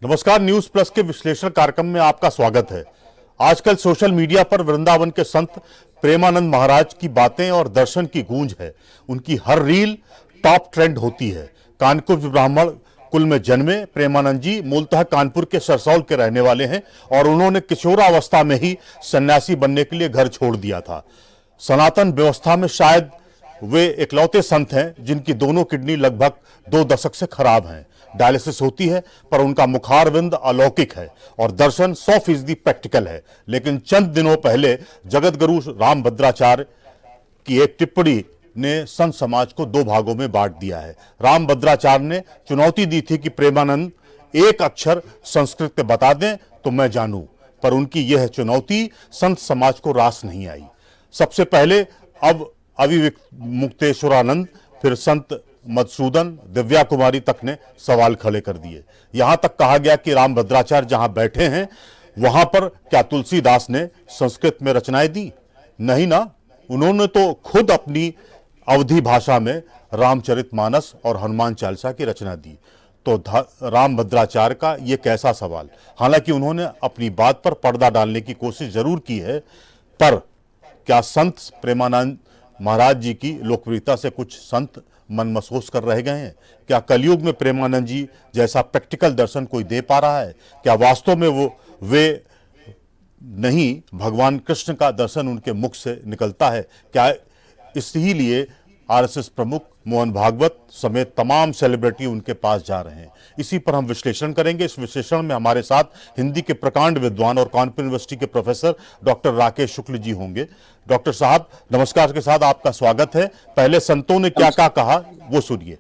नमस्कार, news plus के विश्लेषण कार्यक्रम में आपका स्वागत है। आजकल सोशल मीडिया पर वृंदावन के संत प्रेमानंद महाराज की बातें और दर्शन की गूंज है। उनकी हर रील टॉप ट्रेंड होती है। कानकुब्ज ब्राह्मण कुल में जन्मे प्रेमानंद जी मूलतः कानपुर के सरसौल के रहने वाले हैं और उन्होंने किशोरावस्था में ही सन्यासी बनने के लिए घर छोड़ दिया था। सनातन व्यवस्था में शायद वे इकलौते संत हैं जिनकी दोनों किडनी लगभग 2 दशक से खराब हैं। डायलिसिस होती है पर उनका मुखारविंद अलौकिक है और दर्शन 100% प्रैक्टिकल है। लेकिन चंद दिनों पहले जगत गुरु रामभद्राचार्य की एक टिप्पणी ने संत समाज को 2 भागों में बांट दिया है। रामभद्राचार्य ने चुनौती दी थी कि प्रेमानंद एक अक्षर संस्कृत में बता दें तो मैं जानूं, पर उनकी यह चुनौती संत समाज को रास नहीं आई। सबसे पहले अब अविमुक्तेश्वरानंद, फिर संत मधुसूदन, दिव्या कुमारी तक ने सवाल खड़े कर दिए। यहां तक कहा गया कि रामभद्राचार्य जहां बैठे हैं वहां पर क्या तुलसीदास ने संस्कृत में रचनाएं दी? नहीं ना, उन्होंने तो खुद अपनी अवधी भाषा में रामचरितमानस और हनुमान चालीसा की रचना दी। तो रामभद्राचार्य का ये कैसा सवाल। हालांकि उन्होंने अपनी बात पर पर्दा डालने की कोशिश जरूर की है, पर क्या संत प्रेमानंद महाराज जी की लोकप्रियता से कुछ संत मन महसूस कर रह गए हैं? क्या कलयुग में प्रेमानंद जी जैसा प्रैक्टिकल दर्शन कोई दे पा रहा है? क्या वास्तव में वे नहीं भगवान कृष्ण का दर्शन उनके मुख से निकलता है? क्या इसीलिए आरएसएस प्रमुख मोहन भागवत समेत तमाम सेलिब्रिटी उनके पास जा रहे हैं? इसी पर हम विश्लेषण करेंगे। इस विश्लेषण में हमारे साथ हिंदी के प्रकांड विद्वान और कानपुर यूनिवर्सिटी के प्रोफेसर डॉक्टर राकेश शुक्ल जी होंगे। डॉक्टर साहब नमस्कार के साथ आपका स्वागत है। पहले संतों ने क्या क्या कहा वो सुनिए।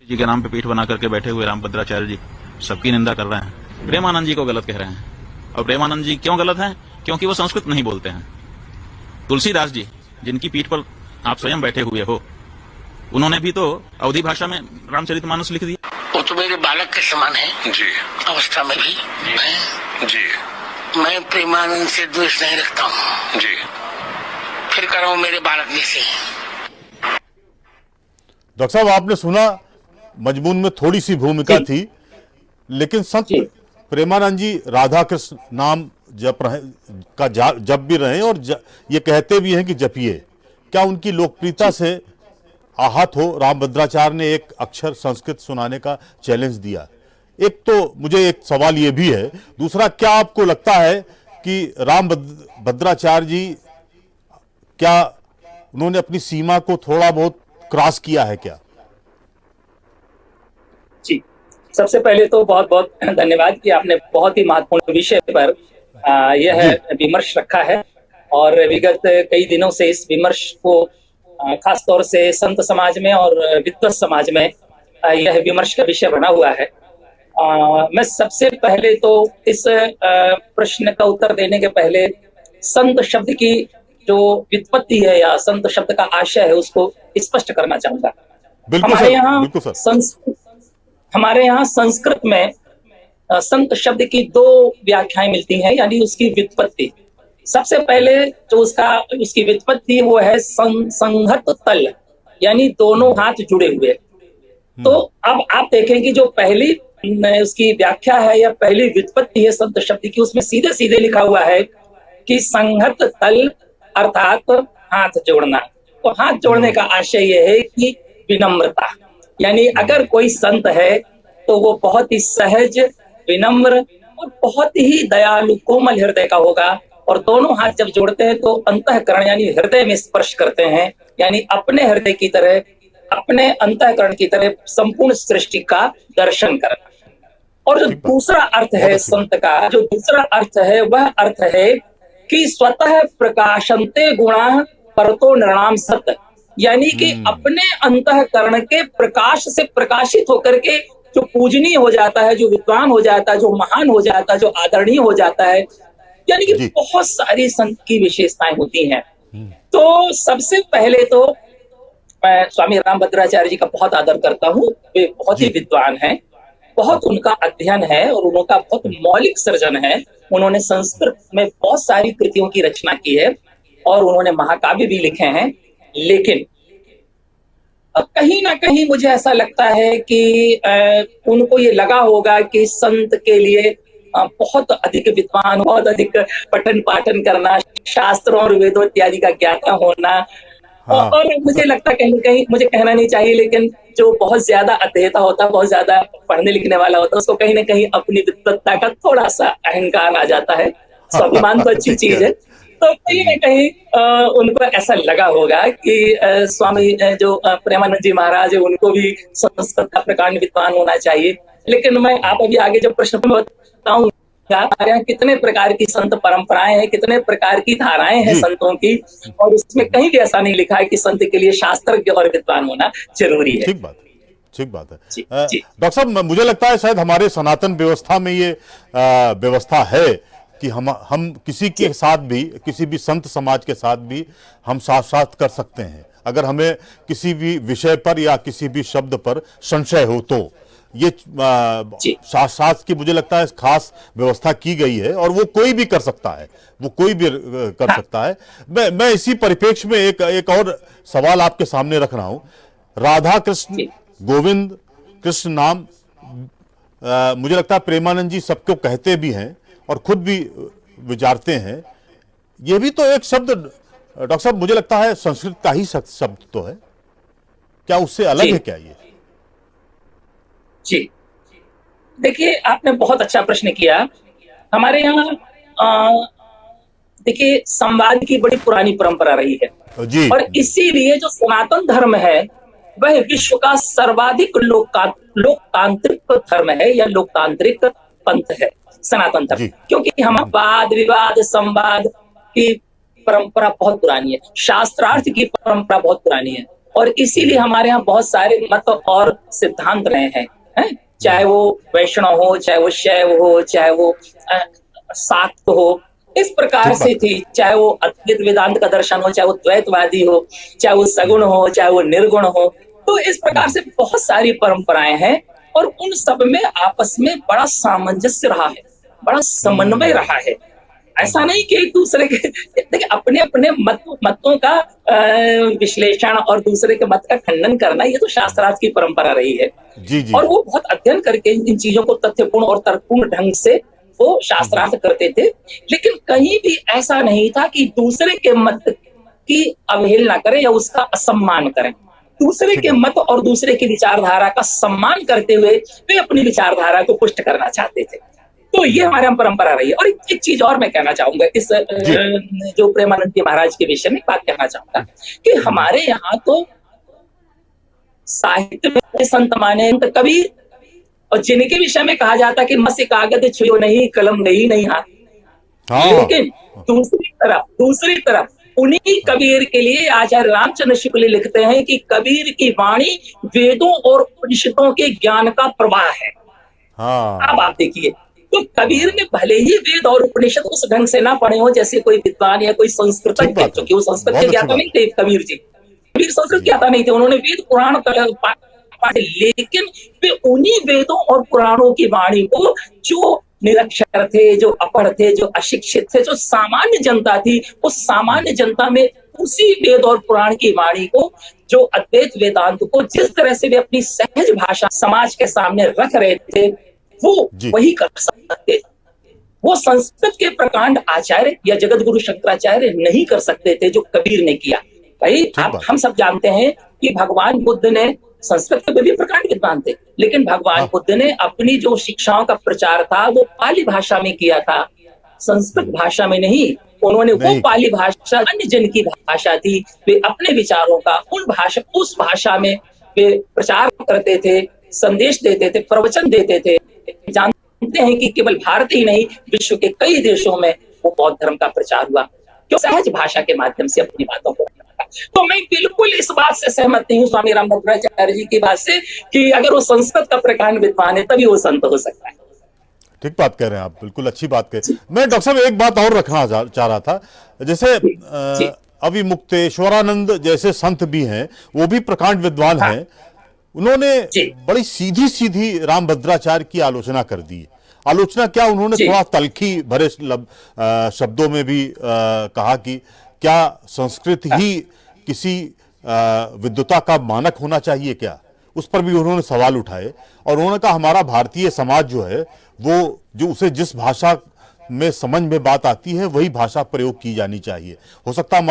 जी के नाम पे पीठ बना करके बैठे हुए रामभद्राचार्य जी सबकी निंदा कर रहे हैं, प्रेमानंद जी को गलत कह रहे हैं। और प्रेमानंद जी क्यों गलत हैं? क्योंकि वो संस्कृत नहीं बोलते हैं। तुलसीदास जी जिनकी पीठ पर आप स्वयं बैठे हुए हो, उन्होंने भी तो अवधी भाषा में रामचरितमानस लिख दिया। वो तो मेरे बालक के समान है जी, अवस्था में भी जी। मैं प्रेमानंद से द्वेष नहीं रखता हूँ जी, फिर करो मेरे बालक जैसे। डॉक्टर साहब आपने सुना, मजमून में थोड़ी सी भूमिका थी, लेकिन संत प्रेमानंद जी राधा कृष्ण नाम जप भी रहे और ये कहते भी हैं कि जपिए। क्या उनकी लोकप्रियता से आहत हो रामभद्राचार्य ने एक अक्षर संस्कृत सुनाने का चैलेंज दिया? एक तो मुझे एक सवाल ये भी है। दूसरा, क्या आपको लगता है कि रामभद्राचार्य जी क्या उन्होंने अपनी सीमा को थोड़ा बहुत क्रॉस किया है क्या? जी, सबसे पहले तो बहुत बहुत धन्यवाद कि आपने बहुत ही महत्वपूर्ण विषय पर यह विमर्श रखा है और विगत कई दिनों से इस विमर्श को खास तौर से संत समाज में और विद्वत समाज में यह विमर्श का विषय बना हुआ है। मैं सबसे पहले तो इस प्रश्न का उत्तर देने के पहले संत शब्द की जो व्युत्पत्ति है या संत शब्द का आशय है उसको स्पष्ट करना चाहूंगा। हमारे यहाँ संस्कृत में संत शब्द की 2 व्याख्याएं मिलती हैं, यानी उसकी व्युत्पत्ति। सबसे पहले जो उसकी व्युत्पत्ति वो है संहत तल, यानी दोनों हाथ जुड़े हुए। तो अब आप देखें कि जो पहली उसकी व्याख्या है या पहली व्युत्पत्ति है संत शब्द की, उसमें सीधे सीधे लिखा हुआ है कि संहत तल अर्थात हाथ जोड़ना। तो हाथ जोड़ने का आशय यह है कि विनम्रता, यानी अगर कोई संत है तो वो बहुत ही सहज, विनम्र और बहुत ही दयालु कोमल हृदय का होगा। और दोनों हाथ जब जोड़ते हैं तो अंतःकरण यानी हृदय में स्पर्श करते हैं, यानी अपने हृदय की तरह, अपने अंतःकरण की तरह संपूर्ण सृष्टि का दर्शन करना। और जो दूसरा अर्थ है संत का, जो दूसरा अर्थ है वह अर्थ है कि स्वतः प्रकाशन्ते गुणा परतो नृणाम सत, यानी कि अपने अंतःकरण के प्रकाश से प्रकाशित होकर के जो पूजनीय हो जाता है, जो विद्वान हो जाता है, जो महान हो जाता है, जो आदरणीय हो जाता है, यानी कि बहुत सारी संत की विशेषताएं होती हैं। तो सबसे पहले तो मैं स्वामी रामभद्राचार्य जी का बहुत आदर करता हूँ। वे बहुत ही विद्वान हैं, बहुत उनका अध्ययन है और उनका बहुत मौलिक सृजन है। उन्होंने संस्कृत में बहुत सारी कृतियों की रचना की है और उन्होंने महाकाव्य भी लिखे हैं। लेकिन कहीं ना कहीं मुझे ऐसा लगता है कि उनको ये लगा होगा कि संत के लिए बहुत अधिक विद्वान, बहुत अधिक पठन पाठन करना, शास्त्रों और वेदों इत्यादि का ज्ञाता होना, हाँ और मुझे लगता है कहीं ना कहीं, मुझे कहना नहीं चाहिए, लेकिन जो बहुत ज्यादा अध्येता होता है, बहुत ज्यादा पढ़ने लिखने वाला होता है, उसको कहीं ना कहीं अपनी विद्वत्ता का थोड़ा सा अहंकार आ जाता है। स्वाभिमान तो अच्छी चीज है, तो कहीं ना कहीं उनको ऐसा लगा होगा कि स्वामी जो प्रेमानंद जी महाराज है, उनको भी संस्कृत का प्रकांड विद्वान होना चाहिए। लेकिन मैं आप अभी आगे जब प्रश्न बताऊं, हमारे यहाँ कितने प्रकार की संत परंपराएं हैं, कितने प्रकार की धाराएं हैं संतों की, और उसमें कहीं भी ऐसा नहीं लिखा है कि संत के लिए शास्त्रज्ञ और विद्वान होना जरूरी है। ठीक बात, ठीक बात है। जी। डॉक्टर साहब, मुझे लगता है शायद हमारे सनातन व्यवस्था में ये व्यवस्था है कि हम किसी के साथ भी, किसी भी संत समाज के साथ भी हम साथ कर सकते हैं। अगर हमें किसी भी विषय पर या किसी भी शब्द पर संशय हो तो ये शास्त्र की मुझे लगता है खास व्यवस्था की गई है, और वो कोई भी कर सकता है, वो कोई भी कर सकता है। मैं इसी परिप्रेक्ष्य में एक और सवाल आपके सामने रख रहा हूं। राधा कृष्ण, गोविंद कृष्ण नाम मुझे लगता है प्रेमानंद जी सबको कहते भी हैं और खुद भी विचारते हैं। ये भी तो एक शब्द डॉक्टर साहब मुझे लगता है संस्कृत का ही शब्द तो है, क्या उससे अलग है क्या ये? जी, देखिए आपने बहुत अच्छा प्रश्न किया। हमारे यहाँ देखिए संवाद की बड़ी पुरानी परंपरा रही है जी, और इसीलिए जो सनातन धर्म है वह विश्व का सर्वाधिक लोकतांत्रिक धर्म है या लोकतांत्रिक पंथ है सनातन धर्म, क्योंकि हम वाद विवाद संवाद की परंपरा बहुत पुरानी है, शास्त्रार्थ की परंपरा बहुत पुरानी है, और इसीलिए हमारे यहाँ बहुत सारे मत और सिद्धांत रहे हैं, चाहे वो वैष्णव हो, चाहे वो शैव हो, चाहे वो शाक्त हो, इस प्रकार से थी। चाहे वो अद्वैत वेदांत का दर्शन हो, चाहे वो द्वैतवादी हो, चाहे वो सगुण हो, चाहे वो निर्गुण हो, तो इस प्रकार से बहुत सारी परंपराएं हैं, और उन सब में आपस में बड़ा सामंजस्य रहा है, बड़ा समन्वय रहा है। ऐसा नहीं कि एक दूसरे के, देखिए अपने अपने मतों का विश्लेषण और दूसरे के मत का खंडन करना, ये तो शास्त्रार्थ की परंपरा रही है। जी, जी। और वो बहुत अध्ययन करके इन चीजों को तथ्यपूर्ण और तर्कपूर्ण ढंग से वो शास्त्रार्थ करते थे, लेकिन कहीं भी ऐसा नहीं था कि दूसरे के मत की अवहेलना करें या उसका असम्मान करें। दूसरे के मत और दूसरे की विचारधारा का सम्मान करते हुए वे अपनी विचारधारा को पुष्ट करना चाहते थे। तो ये हमारे यहाँ परंपरा रही है। और एक चीज और मैं कहना चाहूंगा इस जो प्रेमानंद जी महाराज के विषय में बात कहना चाहूंगा कि हमारे यहाँ तो साहित्य में संत माने कबीर, और जिनके विषय में कहा जाता कि मस्य कागज छुयो नहीं, कलम नहीं हाथ। लेकिन दूसरी तरफ उन्हीं कबीर के लिए आचार्य रामचंद्र शुक्ल लिखते हैं कि कबीर की वाणी वेदों और उपनिषदों के ज्ञान का प्रवाह है। अब आप देखिए, तो कबीर ने भले ही वेद और उपनिषद उस ढंग से ना पढ़े हो जैसे कोई विद्वान या कोई संस्कृतज्ञ, क्योंकि वो संस्कृत के ज्ञाता नहीं थे कबीर जी, कबीर संस्कृत ज्ञाता नहीं थे, उन्होंने वेद पुराण पढ़े, लेकिन वे उन्हीं वेदों और पुराणों की वाणी को, जो निरक्षर थे, जो अपढ़ थे, जो अशिक्षित थे, जो सामान्य जनता थी, उस सामान्य जनता में उसी वेद और पुराण की वाणी को, जो अद्वैत वेदांत को जिस तरह से वे अपनी सहज भाषा समाज के सामने रख रहे थे, वो वही कर सकते थे। वो संस्कृत के प्रकांड आचार्य या जगत गुरु शंकराचार्य नहीं कर सकते थे जो कबीर ने किया। भाई हम सब जानते हैं कि भगवान बुद्ध ने संस्कृत के भी प्रकांड विद्वान थे, लेकिन भगवान बुद्ध ने अपनी जो शिक्षाओं का प्रचार था वो पाली भाषा में किया था, संस्कृत भाषा में नहीं। उन्होंने वो पाली भाषा अन्य जन की भाषा थी, वे अपने विचारों का उस भाषा में वे प्रचार करते थे, संदेश देते थे, प्रवचन देते थे। जानते हैं कि केवल भारत ही नहीं, विश्व के कई देशों में वो बौद्ध धर्म का प्रचार हुआ, जो सहज भाषा के माध्यम से अपनी बातों को। तो मैं बिल्कुल इस बात से सहमत नहीं हूँ स्वामी रामभद्राचार्य जी की बात से कि अगर वो संस्कृत का प्रकांड विद्वान है तभी वो संत हो सकता है। ठीक बात कह रहे हैं आप, बिल्कुल अच्छी बात कह। मैं डॉक्टर साहब एक बात और रखना चाह रहा था, जैसे अविमुक्तेश्वरानंद जैसे संत भी हैं, वो भी प्रकांड विद्वान हैं, उन्होंने बड़ी सीधी सीधी रामभद्राचार्य की आलोचना कर दी। आलोचना क्या, उन्होंने थोड़ा तलखी भरे शब्दों में भी कहा कि क्या संस्कृत ही किसी विद्वता का मानक होना चाहिए क्या? उस पर भी उन्होंने सवाल उठाए और उन्होंने कहा हमारा भारतीय समाज जो है वो जो उसे जिस भाषा में समझ में बात आती है वही भाषा प्रयोग की जानी चाहिए। हो सकता है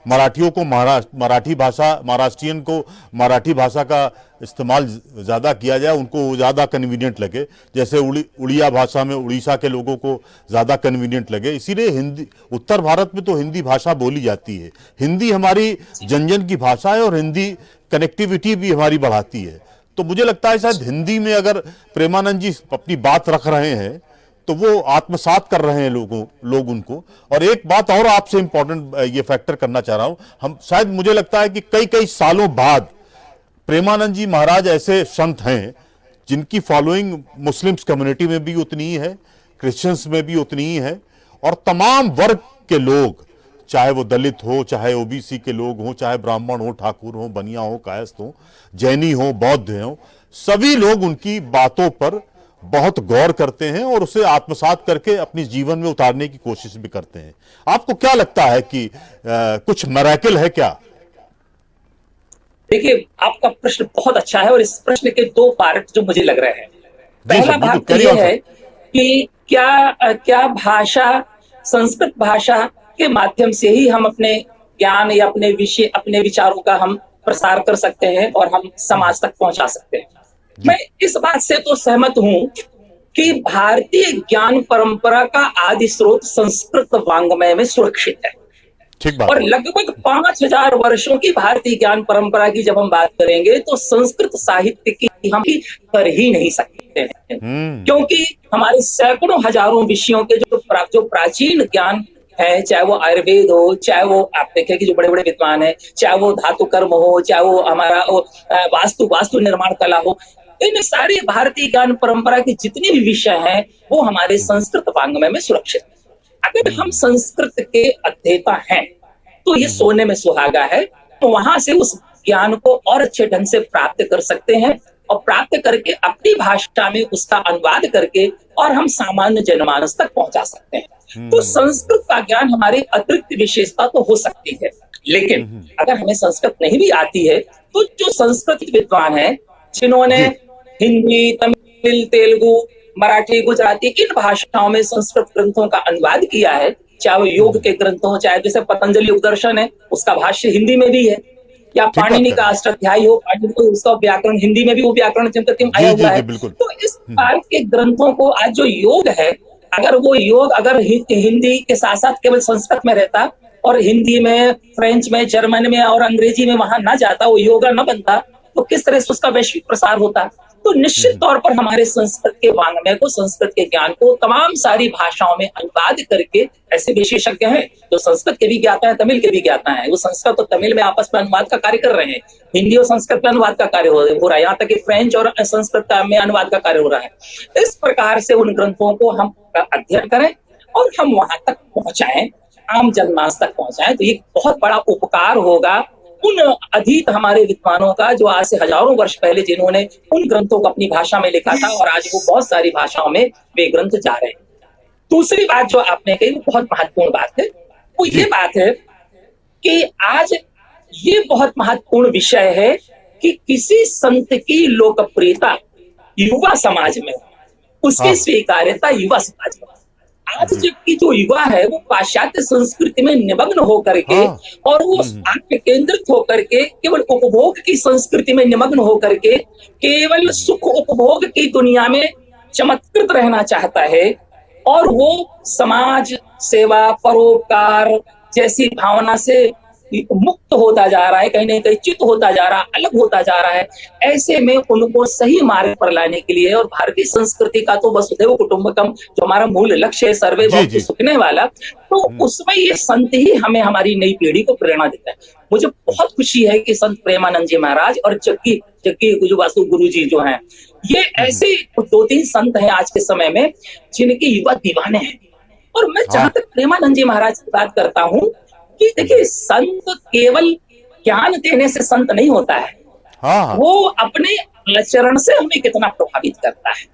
मराठियों को मराठी भाषा, महाराष्ट्रियन को मराठी भाषा का इस्तेमाल ज़्यादा किया जाए, उनको ज़्यादा कन्वीनियंट लगे, जैसे उड़िया भाषा में उड़ीसा के लोगों को ज़्यादा कन्वीनियंट लगे। इसीलिए हिंदी, उत्तर भारत में तो हिंदी भाषा बोली जाती है। हिंदी हमारी जन जन की भाषा है और हिंदी कनेक्टिविटी भी हमारी बढ़ाती है। तो मुझे लगता है शायद हिंदी में अगर प्रेमानंद जी अपनी बात रख रहे हैं तो वो आत्मसात कर रहे हैं लोग उनको। और एक बात और आपसे इंपॉर्टेंट ये फैक्टर करना चाह रहा हूं, हम शायद मुझे लगता है कि कई सालों बाद प्रेमानंद जी महाराज ऐसे संत हैं जिनकी फॉलोइंग मुस्लिम्स कम्युनिटी में भी उतनी ही है, क्रिश्चियंस में भी उतनी ही है, और तमाम वर्ग के लोग, चाहे वो दलित हो, चाहे ओबीसी के लोग हो, चाहे ब्राह्मण हो, ठाकुर हो, बनिया हो, कायस्थ हो, जैनी हो, बौद्ध हो, सभी लोग उनकी बातों पर बहुत गौर करते हैं और उसे आत्मसात करके अपने जीवन में उतारने की कोशिश भी करते हैं। आपको क्या लगता है कि कुछ मिरेकल है क्या? देखिए, आपका प्रश्न बहुत अच्छा है और इस प्रश्न के दो पार्ट जो मुझे लग रहे हैं। पहला भाग तो ये है कि क्या भाषा, संस्कृत भाषा के माध्यम से ही हम अपने ज्ञान या अपने विषय, अपने विचारों का हम प्रसार कर सकते हैं और हम समाज तक पहुंचा सकते हैं। मैं इस बात से तो सहमत हूं कि भारतीय ज्ञान परंपरा का आदि स्रोत संस्कृत वांग्मय में सुरक्षित है। ठीक बात। और लगभग 5000 वर्षों की भारतीय ज्ञान परंपरा की जब हम बात करेंगे तो संस्कृत साहित्य की हम कर ही नहीं सकते हैं, क्योंकि हमारे सैकड़ों हजारों विषयों के जो प्राचीन ज्ञान है, चाहे वो आयुर्वेद हो, चाहे वो आप देखें कि जो बड़े बड़े विद्वान है, चाहे वो धातु कर्म हो, चाहे वो हमारा वास्तु निर्माण कला हो, इन सारी भारतीय ज्ञान परंपरा के जितने भी विषय हैं वो हमारे संस्कृत वांग्मय में सुरक्षित है। अगर हम संस्कृत के अध्येता हैं तो ये सोने में सुहागा है, तो वहां से उस ज्ञान को और अच्छे ढंग से प्राप्त कर सकते हैं और प्राप्त करके अपनी भाषा में उसका अनुवाद करके और हम सामान्य जनमानस तक पहुंचा सकते हैं। तो संस्कृत का ज्ञान हमारी अतिरिक्त विशेषता तो हो सकती है, लेकिन अगर हमें संस्कृत नहीं भी आती है तो जो संस्कृत विद्वान है जिन्होंने हिंदी, तमिल, तेलुगु, मराठी, गुजराती इन भाषाओं में संस्कृत ग्रंथों का अनुवाद किया है, चाहे वो योग के ग्रंथ हो, चाहे जैसे पतंजलि योग दर्शन है उसका भाष्य हिंदी में भी है, या पाणिनि का अष्टाध्यायी हो, पाणिनि को उसका व्याकरण हिंदी में भी वो व्याकरण आया हुआ है। तो इस प्रकार के ग्रंथों को आज जो योग है, अगर वो योग अगर हिंदी के साथ साथ केवल संस्कृत में रहता और हिंदी में, फ्रेंच में, जर्मन में और अंग्रेजी में वहां ना जाता, वो योग न बनता, तो किस तरह से उसका वैश्विक प्रसार होता? तो निश्चित तौर पर हमारे संस्कृत के वांग्मय को, संस्कृत के ज्ञान को तमाम सारी भाषाओं में अनुवाद करके, ऐसे विशेषज्ञ हैं जो संस्कृत के भी ज्ञाता है, तमिल के भी ज्ञाता है, वो संस्कृत और तमिल में आपस में अनुवाद का कार्य कर रहे हैं, हिंदी और संस्कृत में अनुवाद का कार्य हो रहा है, यहाँ तक कि फ्रेंच और संस्कृत में अनुवाद का कार्य हो रहा है। इस प्रकार से उन ग्रंथों को हम अध्ययन करें और हम वहां तक पहुंचाएं, आम जनमानस तक पहुंचाएं, तो ये बहुत बड़ा उपकार होगा उन अधीत हमारे विद्वानों का जो आज से हजारों वर्ष पहले जिन्होंने उन ग्रंथों को अपनी भाषा में लिखा था और आज वो बहुत सारी भाषाओं में वे ग्रंथ जा रहे हैं। दूसरी बात जो आपने कही वो बहुत महत्वपूर्ण बात है, वो ये बात है कि आज ये बहुत महत्वपूर्ण विषय है कि किसी संत की लोकप्रियता युवा समाज में, उसकी स्वीकार्यता युवा समाज में। आज जबकि जो युवा है वो पाश्चात्य संस्कृति में निमग्न होकर के और वो आत्म केंद्रित होकर के केवल उपभोग की संस्कृति में निमग्न होकर के केवल सुख उपभोग की दुनिया में चमत्कृत रहना चाहता है और वो समाज सेवा, परोपकार जैसी भावना से मुक्त होता जा रहा है, कहीं ना कहीं चित होता जा रहा है, अलग होता जा रहा है। ऐसे में उनको सही मार्ग पर लाने के लिए, और भारतीय संस्कृति का तो वसुधैव कुटुंबकम जो हमारा मूल लक्ष्य है, सर्वे भवन्तु सुखिनः वाला, तो उसमें ये संत ही हमें हमारी नई पीढ़ी को प्रेरणा देता है। मुझे बहुत खुशी है कि संत प्रेमानंद जी महाराज और जग्गी वासु गुरु जी जो हैं, ये ऐसे 2-3 संत हैं आज के समय में जिनके युवा दीवाने हैं। और मैं जहां तक प्रेमानंद जी महाराज की बात करता हूँ कि देखिए, संत केवल ज्ञान देने से संत नहीं होता है, वो अपने आचरण से हमें कितना प्रभावित करता है,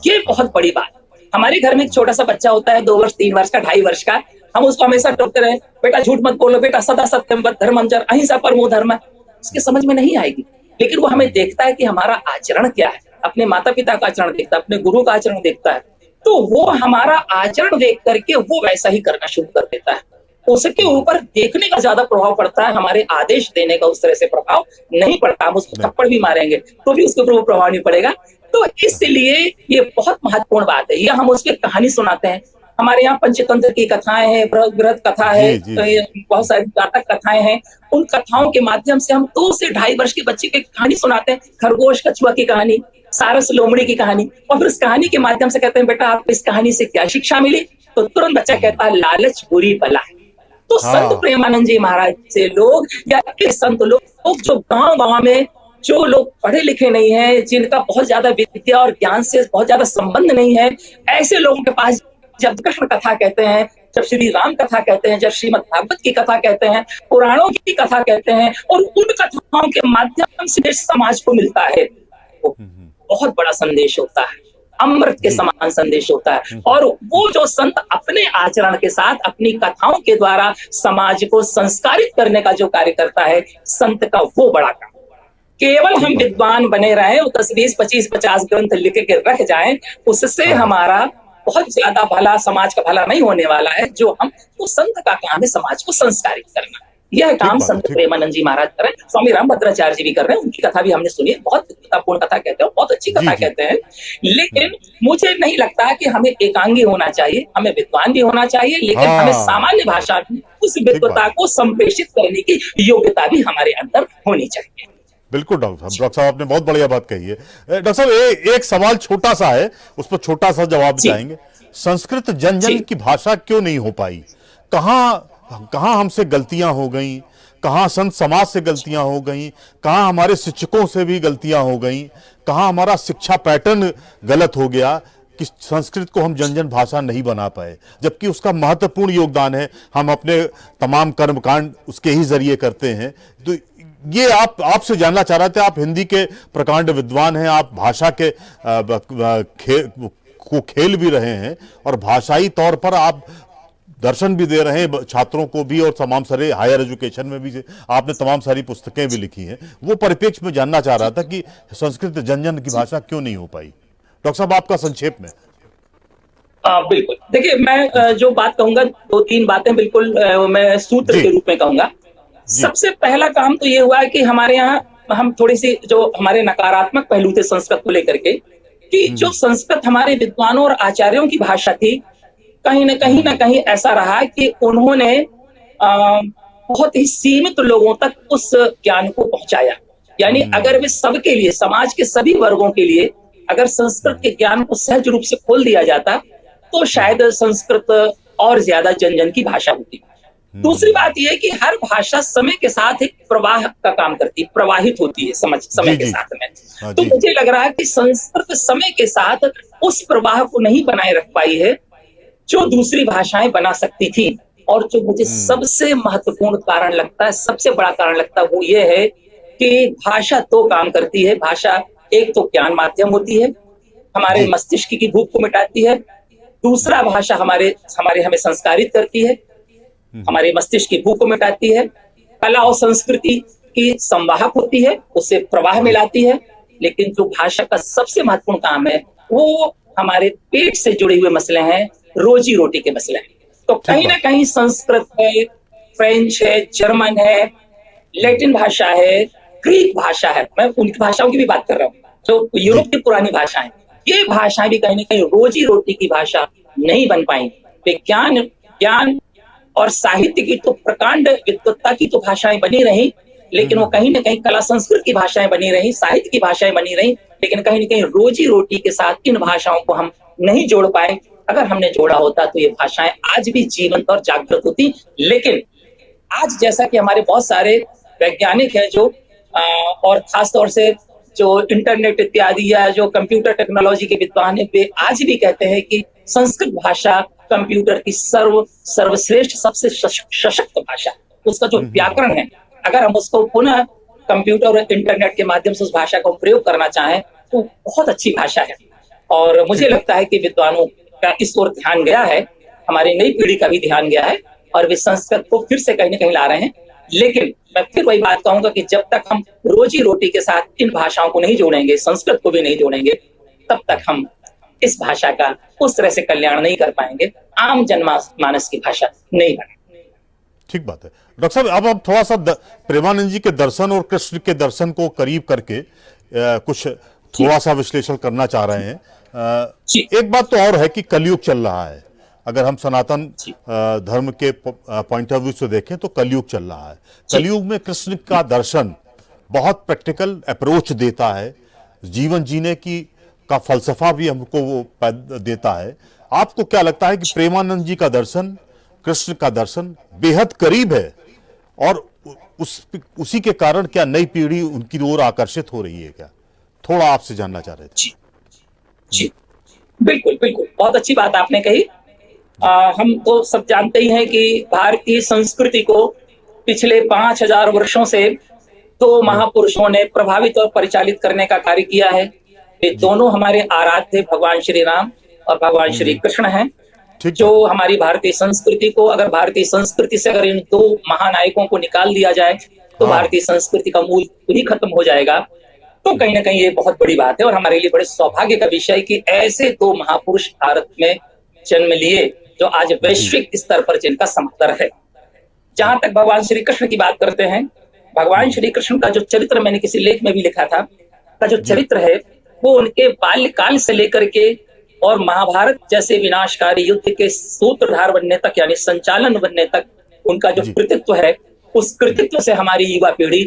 ये बहुत बड़ी बात। हमारे घर में एक छोटा सा बच्चा होता है, 2 वर्ष, 3 वर्ष का, 2.5 वर्ष का, हम उसको हमेशा टोकते रहे, बेटा झूठ मत बोलो, बेटा सदा सत्यम वद धर्मम चर, अहिंसा परमो धर्म। उसके समझ में नहीं आएगी। लेकिन वो हमें देखता है कि हमारा आचरण क्या है, अपने माता पिता का आचरण देखता है, अपने गुरु का आचरण देखता है, तो वो हमारा आचरण देख करके वो वैसा ही करना शुरू कर देता है। उसके ऊपर देखने का ज्यादा प्रभाव पड़ता है, हमारे आदेश देने का उस तरह से प्रभाव नहीं पड़ता। हम उसको थप्पड़ भी मारेंगे तो भी उसके ऊपर वो प्रभाव नहीं पड़ेगा। तो इसलिए ये बहुत महत्वपूर्ण बात है। या हम उसकी कहानी सुनाते हैं, हमारे यहाँ पंचतंत्र की कथाएं हैं, बृहद कथा है, तो ये बहुत सारी जातक कथाएं हैं। उन कथाओं के माध्यम से हम 2 से 2.5 वर्ष के बच्चे की कहानी सुनाते हैं, खरगोश कछुआ की कहानी, सारस लोमड़ी की कहानी, और फिर उस कहानी के माध्यम से कहते हैं बेटा आपको इस कहानी से क्या शिक्षा मिली, तो तुरंत बच्चा कहता है लालच बुरी बला है। तो संत प्रेमानंद जी महाराज से लोग या संत लोग जो गांव में जो लोग पढ़े लिखे नहीं है, जिनका बहुत ज्यादा विद्या और ज्ञान से बहुत ज्यादा संबंध नहीं है, ऐसे लोगों के पास जब कृष्ण कथा कहते हैं, जब श्री राम कथा कहते हैं, जब श्रीमद् भागवत की कथा कहते हैं, पुराणों की कथा कहते हैं, और उन कथाओं के माध्यम से समाज को मिलता है, वो बहुत बड़ा संदेश होता है, अमृत के समान संदेश होता है। और वो जो संत अपने आचरण के साथ अपनी कथाओं के द्वारा समाज को संस्कारित करने का जो कार्य करता है, संत का वो बड़ा काम। केवल हम विद्वान बने रहें, 10, 20, 25, 50 ग्रंथ लिख के रख जाएं, उससे हमारा बहुत ज्यादा भला, समाज का भला नहीं होने वाला है। जो हम तो संत का काम है समाज को संस्कारित करना, यह काम संत प्रेमानंद जी महाराज कर रहे हैं, स्वामी रामभद्राचार्य जी भी कर रहे हैं। उनकी कथा भी हमने सुनी है, बहुत पूर्ण कथा कहते हैं, बहुत अच्छी कथा कहते हैं। लेकिन मुझे नहीं लगता कि हमें एकांगी होना चाहिए, हमें विद्वान भी होना चाहिए, लेकिन हमें सामान्य भाषा में उस विद्वता को संप्रेषित करने की योग्यता भी हमारे अंदर होनी चाहिए। बिल्कुल डॉक्टर साहब आपने बहुत बढ़िया बात कही है। डॉक्टर साहब एक सवाल छोटा सा है, उस पर छोटा सा जवाब चाहेंगे। संस्कृत जन जन की भाषा क्यों नहीं हो पाई? कहाँ हमसे गलतियां हो गई, कहाँ संत समाज से गलतियां हो गई, कहाँ हमारे शिक्षकों से भी गलतियां हो गई, कहाँ हमारा शिक्षा पैटर्न गलत हो गया कि संस्कृत को हम जन जन भाषा नहीं बना पाए, जबकि उसका महत्वपूर्ण योगदान है। हम अपने तमाम कर्मकांड उसके ही जरिए करते हैं। तो ये आपसे जानना चाह रहे थे, आप हिंदी के प्रकांड विद्वान हैं, आप भाषा के खेल भी रहे हैं और भाषाई तौर पर आप दर्शन भी दे रहे हैं छात्रों को भी, और तमाम सारे हायर एजुकेशन में भी आपने तमाम सारी पुस्तकें भी लिखी हैं। वो परिप्रेक्ष्य में जानना चाह रहा था कि संस्कृत जन जन की भाषा क्यों नहीं हो पाई। डॉक्टर साहब आपका संक्षेप में। बिल्कुल, देखिए मैं जो बात कहूंगा 2-3 बातें बिल्कुल मैं सूत्र के रूप में कहूंगा। सबसे पहला काम तो ये हुआ है कि हमारे यहाँ हम थोड़ी सी जो हमारे नकारात्मक पहलू थे संस्कृत को लेकर के, कि जो संस्कृत हमारे विद्वानों और आचार्यों की भाषा थी, कहीं ना कहीं ऐसा रहा कि उन्होंने बहुत ही सीमित लोगों तक उस ज्ञान को पहुंचाया। यानी अगर वे सबके लिए, समाज के सभी वर्गों के लिए अगर संस्कृत के ज्ञान को सहज रूप से खोल दिया जाता, तो शायद संस्कृत और ज्यादा जन जन की भाषा होती। दूसरी बात यह है कि हर भाषा समय के साथ एक प्रवाह का काम करती है, प्रवाहित होती है समय के साथ में। तो मुझे लग रहा है कि संस्कृत समय के साथ उस प्रवाह को नहीं बनाए रख पाई है जो दूसरी भाषाएं बना सकती थी। और जो मुझे सबसे महत्वपूर्ण कारण लगता है, सबसे बड़ा कारण लगता है, वो ये है कि भाषा 2 काम करती है। भाषा एक तो ज्ञान माध्यम होती है, हमारे मस्तिष्क की भूख को मिटाती है। दूसरा, भाषा हमें संस्कारित करती है, हमारे मस्तिष्क की भूख को मिटाती है। कला और संस्कृति की संवाहक होती है, उससे प्रवाह मिलाती है। लेकिन जो भाषा का सबसे महत्वपूर्ण काम है, वो हमारे पेट से जुड़े हुए मसले हैं, रोजी रोटी के मसले हैं। तो कहीं ना कहीं संस्कृत है, फ्रेंच है, जर्मन है, लैटिन भाषा है, ग्रीक भाषा है, मैं उनकी भाषाओं की भी बात कर रहा हूँ, जो यूरोप की पुरानी भाषाएं, ये भाषाएं भी कहीं ना कहीं रोजी रोटी की भाषा नहीं बन पाई। ज्ञान और साहित्य की तो प्रकांड विद्वत्ता की तो भाषाएं बनी रही, लेकिन वो कहीं ना कहीं कला संस्कृत की भाषाएं बनी रही, साहित्य की भाषाएं बनी रही, लेकिन कहीं ना कहीं रोजी रोटी के साथ इन भाषाओं को हम नहीं जोड़ पाए। अगर हमने जोड़ा होता तो ये भाषाएं आज भी जीवंत और जागृत होती। लेकिन आज जैसा कि हमारे बहुत सारे वैज्ञानिक हैं जो और खास तौर से जो इंटरनेट इत्यादि या जो कंप्यूटर टेक्नोलॉजी के विद्वान हैं, वे आज भी कहते हैं कि संस्कृत भाषा कंप्यूटर की सर्वश्रेष्ठ, सबसे सशक्त भाषा। उसका जो व्याकरण है, अगर हम उसको पुनः कंप्यूटर और इंटरनेट के माध्यम से उस भाषा का प्रयोग करना चाहें तो बहुत अच्छी भाषा है। और मुझे लगता है कि विद्वानों का इस ओर ध्यान गया है, हमारी नई पीढ़ी का भी ध्यान गया है, और वे संस्कृत को फिर से कहीं ना कहीं ला रहे हैं। लेकिन मैं फिर वही बात कहूंगा कि जब तक हम रोजी रोटी के साथ इन भाषाओं को नहीं जोड़ेंगे, संस्कृत को भी नहीं जोड़ेंगे, तब तक हम इस भाषा का उस तरह से कल्याण नहीं कर पाएंगे, आम जनमानस की भाषा नहीं बनेगी। ठीक बात है डॉक्टर साहब। अब थोड़ा सा प्रेमानंद जी के दर्शन और कृष्ण के दर्शन को करीब करके कुछ थोड़ा सा विश्लेषण करना चाह रहे हैं। एक बात तो और है कि कलयुग चल रहा है। अगर हम सनातन धर्म के पॉइंट ऑफ व्यू से देखें तो कलयुग चल रहा है। कलयुग में कृष्ण का दर्शन बहुत प्रैक्टिकल अप्रोच देता है, जीवन जीने की का फलसफा भी हमको वो देता है। आपको क्या लगता है कि प्रेमानंद जी का दर्शन, कृष्ण का दर्शन बेहद करीब है और उसी के कारण क्या नई पीढ़ी उनकी ओर आकर्षित हो रही है? क्या थोड़ा आपसे जानना चाह रहे थे। जी बिल्कुल बिल्कुल, बहुत अच्छी बात आपने कही। हम तो सब जानते ही हैं कि भारतीय संस्कृति को पिछले 5000 वर्षों से दो महापुरुषों ने प्रभावित और परिचालित करने का कार्य किया है। ये दोनों हमारे आराध्य भगवान श्री राम और भगवान श्री कृष्ण हैं, जो हमारी भारतीय संस्कृति को, अगर भारतीय संस्कृति से अगर इन दो महानायकों को निकाल दिया जाए तो भारतीय संस्कृति का मूल ही खत्म हो जाएगा। तो कहीं ना कहीं ये बहुत बड़ी बात है और हमारे लिए बड़े सौभाग्य का विषय कि ऐसे दो महापुरुष भारत में जन्म लिए जो आज वैश्विक स्तर पर जिनका समर्थ है। जहां तक भगवान श्री कृष्ण की बात करते हैं, भगवान श्री कृष्ण का जो चरित्र, मैंने किसी लेख में भी लिखा था, का जो चरित्र है वो उनके बाल्यकाल से लेकर के और महाभारत जैसे विनाशकारी युद्ध के सूत्रधार बनने तक, यानी संचालन बनने तक उनका जो कृतित्व है, उस कृतित्व से हमारी युवा पीढ़ी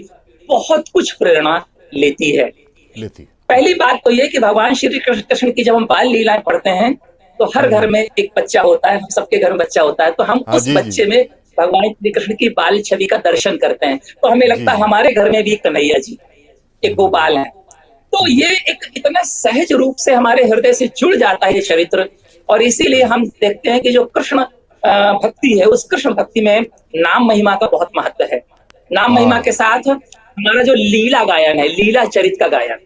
बहुत कुछ प्रेरणा लेती है। पहली बात तो ये कि भगवान श्री कृष्ण की जब हम बाल लीलाएं पढ़ते हैं तो हर घर में एक बच्चा होता है, हम सबके घर में बच्चा होता है, तो हम उस बच्चे में भगवान श्री कृष्ण की बाल छवि का दर्शन करते हैं। तो हमें लगता है हमारे घर में भी कन्हैया जी, एक गोपाल है। तो ये एक इतना सहज रूप से हमारे हृदय से जुड़ जाता है ये चरित्र, और इसीलिए हम देखते हैं कि जो कृष्ण भक्ति है, उस कृष्ण भक्ति में नाम महिमा का बहुत महत्व है। नाम महिमा के साथ हमारा जो लीला गायन है, लीला चरित का गायन,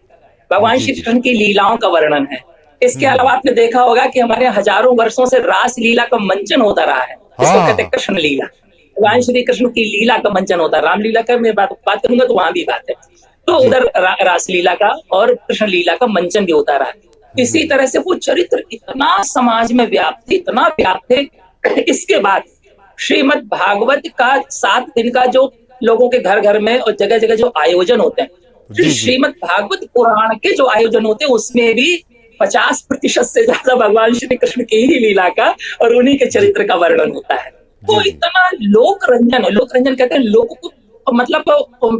भगवान श्री कृष्ण की लीलाओं का वर्णन है। इसके अलावा आपने देखा होगा कि हमारे हजारों वर्षों से रास लीला का मंचन होता रहा है, इसको कहते हैं कृष्ण लीला। भगवान श्री कृष्ण की लीला का मंचन होता है। रामलीला का मैं बात करूंगा तो वहां भी बात है, तो उधर रासलीला का और कृष्ण लीला का मंचन भी होता रहा है। इसी तरह से वो चरित्र इतना समाज में व्याप्त थे, इतना व्याप्त थे। इसके बाद श्रीमद् भागवत का 7 दिन का जो लोगों के घर घर में और जगह जगह जो आयोजन होते हैं, श्रीमद् भागवत पुराण के जो आयोजन होते हैं उसमें भी 50% से ज्यादा भगवान श्री कृष्ण की ही लीला का और उन्हीं के चरित्र का वर्णन होता है। तो इतना लोक रंजन कहते हैं लोगों को, मतलब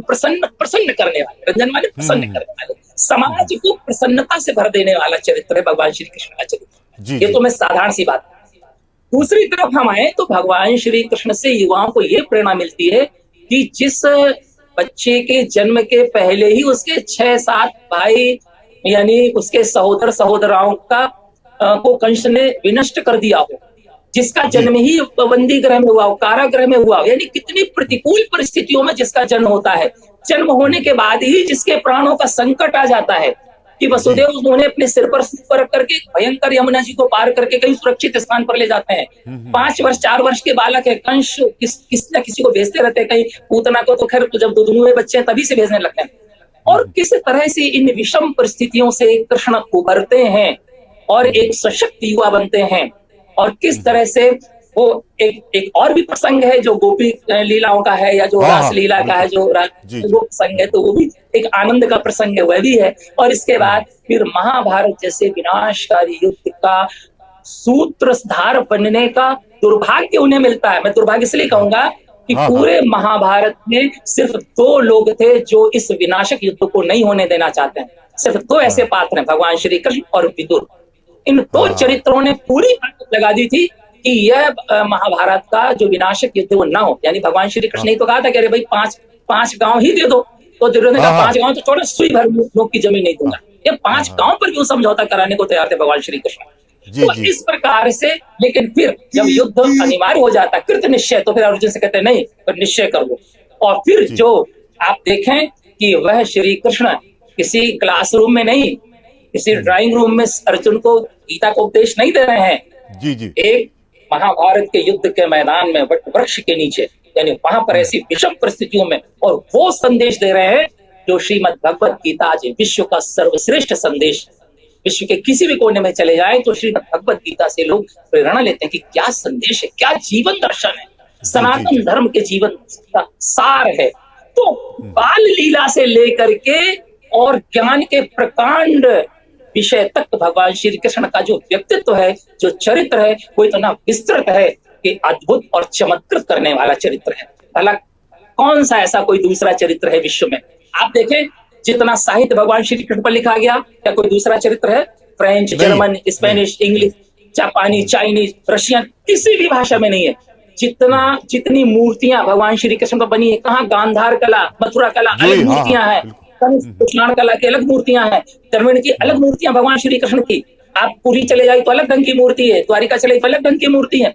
प्रसन्न करने वाले, रंजन माने प्रसन्न करने वाले, समाज को प्रसन्नता से भर देने वाला चरित्र है भगवान श्री कृष्ण का चरित्र। ये तो मैं साधारण सी बात। दूसरी तरफ हम आए तो भगवान श्री कृष्ण से युवाओं को ये प्रेरणा मिलती है कि जिस बच्चे के जन्म के पहले ही उसके 6-7 भाई यानी उसके सहोदर सहोदराओं का को कंस ने विनष्ट कर दिया हो, जिसका जन्म ही बंदी गृह में हुआ हो, कारागृह में हुआ हो, यानी कितनी प्रतिकूल परिस्थितियों में जिसका जन्म होता है, जन्म होने के बाद ही जिसके प्राणों का संकट आ जाता है कि वसुदेव उन्होंने अपने सिर पर रख करके भयंकर यमुना जी को पार करके कहीं सुरक्षित स्थान पर ले जाते हैं। 4 वर्ष के बालक है, कंस किसी न किसी को भेजते रहते हैं, कहीं पूतना को तो खैर जब दोनों बच्चे हैं तभी से भेजने लगते हैं। और किस तरह से इन विषम परिस्थितियों से कृष्ण उभरते हैं और एक सशक्त युवा बनते हैं, और किस तरह से वो एक और भी प्रसंग है जो गोपी लीलाओं का है या जो रास लीला का है, जो वो प्रसंग है, तो वो भी एक आनंद का प्रसंग है, वह भी है। और इसके बाद फिर महाभारत जैसे विनाशकारी युद्ध का सूत्रधार बनने का दुर्भाग्य उन्हें मिलता है। मैं दुर्भाग्य इसलिए कहूंगा कि पूरे महाभारत में सिर्फ 2 लोग थे जो इस विनाशक युद्ध को नहीं होने देना चाहते हैं। सिर्फ 2 ऐसे पात्र हैं, भगवान श्री कृष्ण और विदुर। इन 2 चरित्रों ने पूरी ताकत लगा दी थी कि यह महाभारत का जो विनाशक युद्ध वो ना हो। यानी भगवान श्री कृष्ण ने तो कहा था कि अरे भाई 5 गांव ही दे दो, तो दुर्योधन ने कहा 5 गांव तो छोड़ो, सुई भर लोग की जमीन नहीं दूंगा। ये 5 गांव पर क्यों समझौता कराने को तैयार थे भगवान श्री कृष्ण। तो इस प्रकार से, लेकिन फिर जब युद्ध अनिवार्य हो जाता कृत निश्चय, तो फिर अर्जुन से कहते नहीं पर निश्चय कर लो। और फिर जो आप देखें कि वह श्री कृष्ण किसी क्लासरूम में नहीं, किसी ड्राइंग रूम में अर्जुन को गीता का उपदेश नहीं दे रहे हैं। एक महाभारत के युद्ध के मैदान में वट वृक्ष के नीचे यानी वहां पर ऐसी विषम परिस्थितियों में, और वो संदेश दे रहे हैं जो श्रीमद् भगवत गीता आज विश्व का सर्वश्रेष्ठ संदेश। विश्व के किसी भी कोने में चले जाए तो श्रीमद् भगवत गीता से लोग प्रेरणा लेते हैं कि क्या संदेश है, क्या जीवन दर्शन है, सनातन धर्म के जीवन का सार है। तो बाल लीला से लेकर के और ज्ञान के प्रकांड विषय तक भगवान श्री कृष्ण का जो व्यक्तित्व है, जो चरित्र है, वो इतना विस्तृत है कि अद्भुत और चमत्कृत करने वाला चरित्र है। भला कौन सा ऐसा कोई दूसरा चरित्र है विश्व में? आप देखें, जितना साहित्य भगवान श्री कृष्ण पर लिखा गया, क्या कोई दूसरा चरित्र है? फ्रेंच, जर्मन, स्पेनिश, इंग्लिश, जापानी, चाइनीज, रशियन, किसी भी भाषा में नहीं है। जितनी मूर्तियां भगवान श्री कृष्ण पर बनी है, कहाँ गांधार कला, मथुरा कला, अलग मूर्तियां हैं, कृष्ण कला की अलग मूर्तियां हैं, द्रविड़ की अलग मूर्तियां भगवान श्री कृष्ण की। आप पुरी चले जाए तो अलग ढंग की मूर्ति है, द्वारिका चले तो अलग ढंग की मूर्ति है।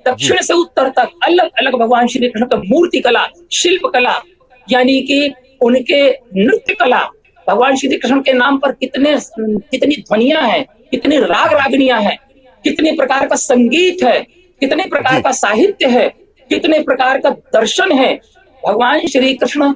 दक्षिण से उत्तर तक अलग अलग भगवान श्री कृष्ण का मूर्ति कला, शिल्प कला, यानी कि उनके नृत्य कला, भगवान श्री कृष्ण के नाम पर कितनी ध्वनियां हैं, कितनी राग रागनियां हैं, कितने प्रकार का संगीत है, कितने प्रकार का साहित्य है, कितने प्रकार का दर्शन है। भगवान श्री कृष्ण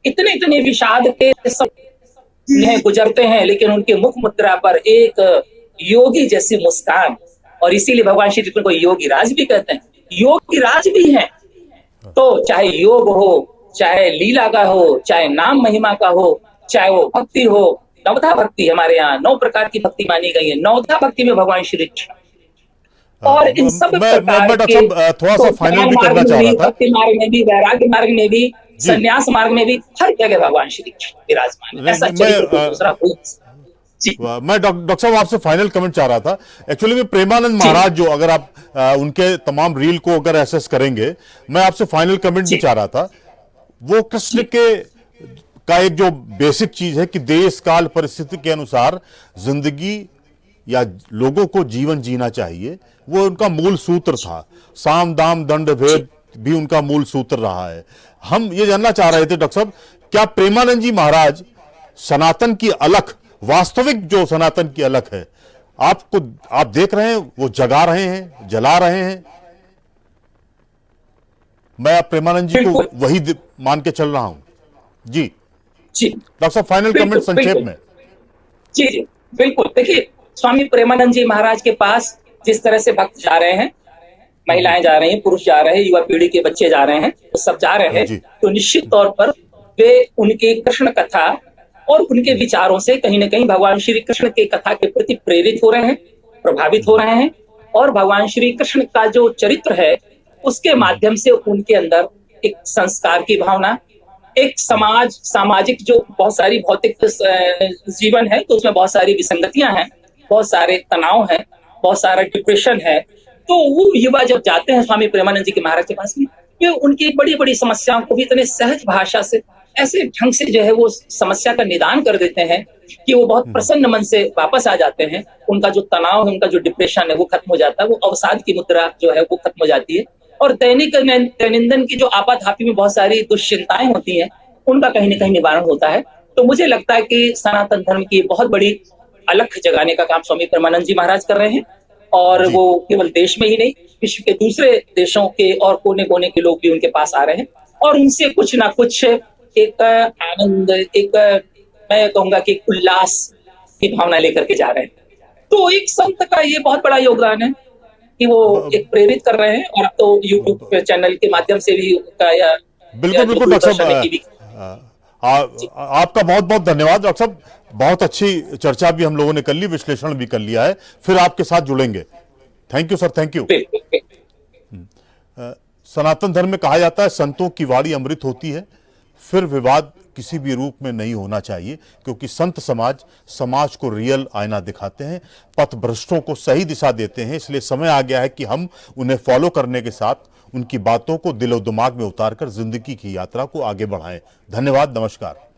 इतने विषाद के समय गुजरते हैं, लेकिन उनके मुख मुद्रा पर एक योगी जैसी मुस्कान, और इसीलिए भगवान श्री कृष्ण को योगी राज भी कहते हैं। योगी राज भी हैं। तो चाहे योग हो, चाहे लीला का हो, चाहे नाम महिमा का हो, चाहे वो भक्ति हो, नवधा भक्ति हमारे यहाँ 9 प्रकार की भक्ति मानी गई है। नवधा भक्ति में भगवान श्री कृष्ण, और इन सब प्रकार के थोड़ा सा फाइनल भी करना चाह रहा था। भक्ति मार्ग में भी, वैराग्य मार्ग में भी, संन्यास मार्ग में भी, हर जगह भगवान श्री कृष्ण विराजमान। ऐसा चरित्र दूसरा कोई। मैं डॉक्टर साहब आपसे फाइनल कमेंट चाह रहा था। एक्चुअली में प्रेमानंद महाराज, जो अगर आप उनके तमाम रील को अगर एसेस करेंगे, मैं आपसे फाइनल कमेंट भी चाह रहा था। वो कृष्ण के का एक जो बेसिक चीज है कि देश काल परिस्थिति के अनुसार जिंदगी या लोगों को जीवन जीना चाहिए, वो उनका मूल सूत्र था। साम दाम दंड भेद भी उनका मूल सूत्र रहा है। हम ये जानना चाह रहे थे डॉक्टर साहब, क्या प्रेमानंद जी महाराज सनातन की अलख, वास्तविक जो सनातन की अलख है, आप देख रहे हैं, वो जगा रहे हैं, जला रहे हैं? मैं प्रेमानंद जी को वही मान के चल रहा हूं। जी डॉक्टर साहब, फाइनल कमेंट संक्षेप में। जी बिल्कुल। देखिए, स्वामी प्रेमानंद जी महाराज के पास जिस तरह से भक्त जा रहे हैं, महिलाएं जा रही हैं, पुरुष जा रहे हैं, युवा पीढ़ी के बच्चे जा रहे हैं, तो सब जा रहे हैं, तो निश्चित तौर पर वे उनकी कृष्ण कथा और उनके विचारों से कहीं ना कहीं भगवान श्री कृष्ण के कथा के प्रति प्रेरित हो रहे हैं, प्रभावित हो रहे हैं, और भगवान श्री कृष्ण का जो चरित्र है उसके माध्यम से उनके अंदर एक संस्कार की भावना, एक सामाजिक जो बहुत सारी भौतिक जीवन है, तो उसमें बहुत सारी विसंगतियां हैं, बहुत सारे तनाव हैं, बहुत सारा डिप्रेशन है। तो वो युवा जब जाते हैं स्वामी प्रेमानंद जी के महाराज के पास में, वे उनकी बड़ी बड़ी समस्याओं को भी इतने सहज भाषा से, ऐसे ढंग से जो है वो समस्या का निदान कर देते हैं कि वो बहुत प्रसन्न मन से वापस आ जाते हैं। उनका जो तनाव है, उनका जो डिप्रेशन है, वो खत्म हो जाता है, वो अवसाद की मुद्रा जो है वो खत्म हो जाती है, और दैनिक की जो आपाधापी में बहुत सारी दुश्चिंताएं होती हैं, उनका कहीं ना कहीं निवारण होता है। तो मुझे लगता है कि सनातन धर्म की बहुत बड़ी अलख जगाने का काम स्वामी प्रेमानंद जी महाराज कर रहे हैं, और वो केवल देश में ही नहीं, विश्व के दूसरे देशों के और कोने कोने के लोग भी उनके पास आ रहे हैं, और उनसे कुछ ना कुछ एक आनंद, एक मैं कहूंगा कि उल्लास की भावना लेकर के जा रहे हैं। तो एक संत का ये बहुत बड़ा योगदान है कि वो एक प्रेरित कर रहे हैं, और अब तो यूट्यूब चैनल के माध्यम से भी बिल्कुल डॉक्टर साहब, आपका बहुत बहुत धन्यवाद डॉक्टर साहब। बहुत अच्छी चर्चा भी हम लोगों ने कर ली, विश्लेषण भी कर लिया है, फिर आपके साथ जुड़ेंगे। Thank you sir, thank you. Sanatan Dharma में कहा जाता है संतों की वाणी अमृत होती है, फिर विवाद किसी भी रूप में नहीं होना चाहिए, क्योंकि संत समाज को रियल आईना दिखाते हैं, पथ भ्रष्टों को सही दिशा देते हैं। इसलिए समय आ गया है कि हम उन्हें फॉलो करने के साथ उनकी बातों को दिलो दिमाग में उतारकर जिंदगी की यात्रा को आगे बढ़ाएं। धन्यवाद, नमस्कार।